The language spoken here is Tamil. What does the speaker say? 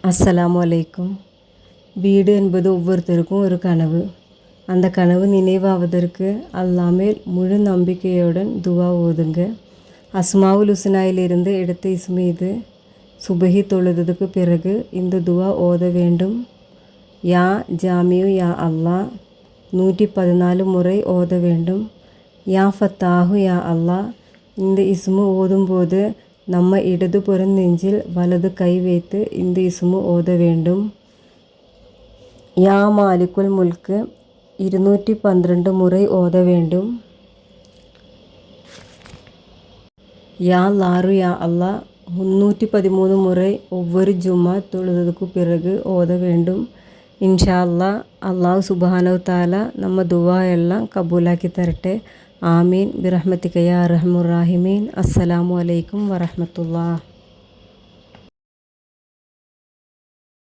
அஸ்ஸலாமு அலைக்கும். வீடு என்பது ஒவ்வொருத்தருக்கும் ஒரு கனவு. அந்த கனவு நினைவாவதற்கு அல்லாஹ் மேல் முழு நம்பிக்கையுடன் துவா ஓதுங்க. அஸ்மாவுல் ஹுஸ்னாயிலிருந்து எடுத்த இஸ்மு இது. சுபஹி தொழுததுக்கு பிறகு இந்த துவா ஓத வேண்டும். யா ஜாமியு யா அல்லாஹ் 114 முறை ஓத வேண்டும். யா ஃபத்தாஹு யா அல்லாஹ். இந்த இஸ்மு ஓதும்போது நம்ம இடதுபுற நெஞ்சில் வலது கை வைத்து இந்த இஸ்மு ஓத வேண்டும். யா மாலிக்குல் முல்க்கு 212 முறை ஓத வேண்டும். யா லாரு யா அல்லாஹ் 313 முறை ஒவ்வொரு ஜும்மா தொழுததுக்கு பிறகு ஓத வேண்டும். இன்ஷா அல்லாஹ் அல்லாஹ் சுப்ஹானஹு தஆலா நம்ம துவா எல்லாம் கபூலாக்கி தரட்டே. ஆமீன் பிரஹ்மதிக யா அர்ஹமுர் ராஹிமீன். அஸ்ஸலாமு அலைக்கும் வரஹ்மத்துல்லாஹ்.